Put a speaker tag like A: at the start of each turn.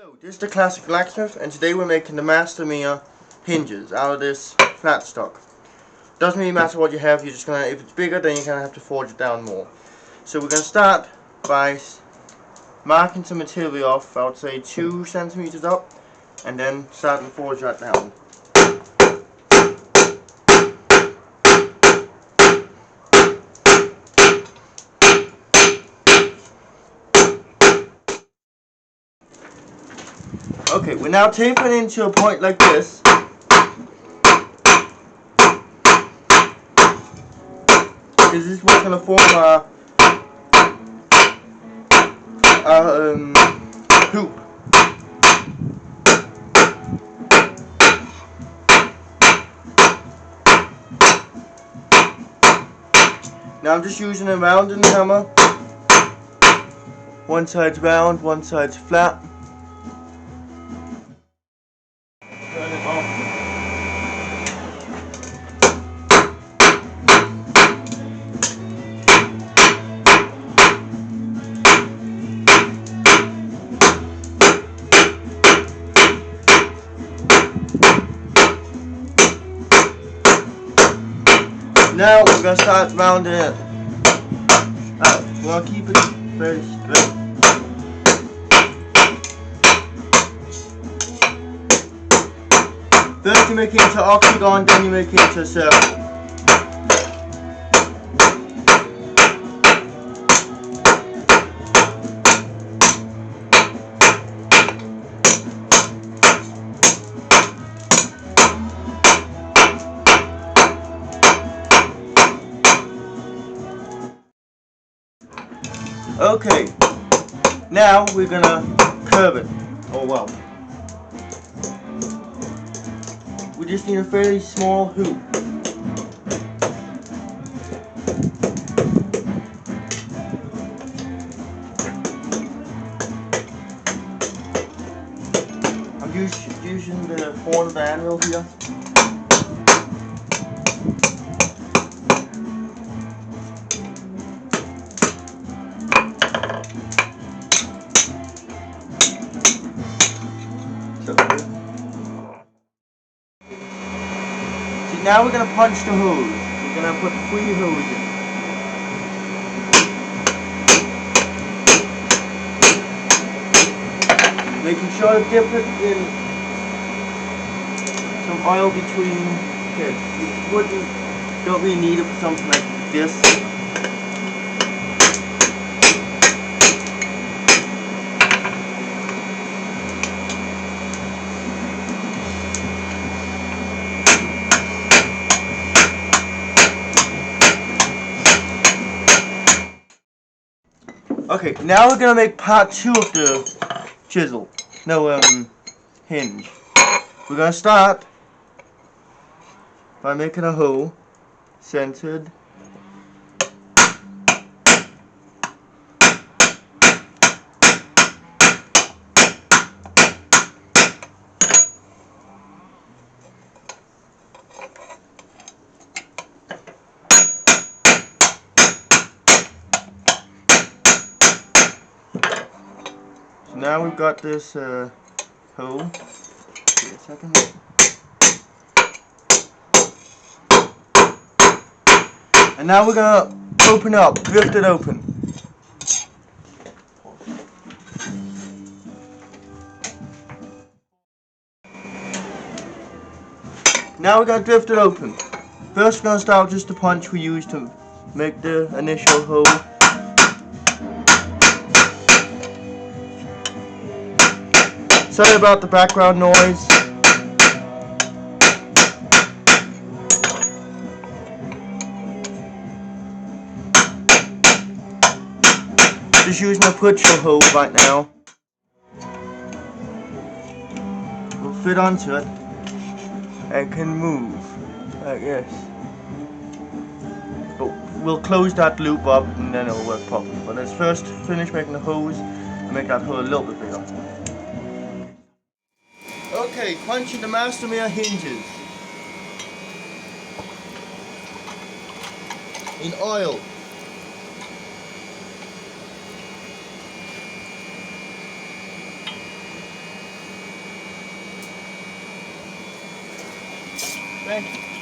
A: Hello, this is the Classic Blacksmith, and today we're making the Mastermyr hinges out of this flat stock. Doesn't really matter what you have, you're just gonna, if it's bigger, then you're gonna have to forge it down more. So we're gonna start by marking some material off, I would say 2 centimeters up, and then start to forge that down. Okay, we're now tapering into a point like this. This is what's going to form our hoop. Now I'm just using a rounding hammer. One side's round, one side's flat. Turn it off. Now we're going to start rounding it out. We're going to keep it very straight. First you make it into octagon, then you make it into a circle. Okay, now we're gonna curve it. Oh wow. We just need a fairly small hoop. I'm using the horn of the anvil here. Now we're going to punch the hooves. We're going to put 3 hooves in. Making sure to dip it in some oil between hits. You don't really need it for something like this. Okay, now we're gonna make part 2 of the chisel. No, hinge. We're gonna start by making a hole centered. Now we've got this hole. Wait a second. And now we're gonna open up, drift it open. Now we're gonna drift it open. First we're gonna start with just the punch we used to make the initial hole. Sorry about the background noise. Just using a butcher hole right now. We'll fit onto it and can move like this. But we'll close that loop up and then it'll work properly. But let's first finish making the hose and make that hole a little bit bigger. Okay, punching the Mastermyr hinges in oil. Ready?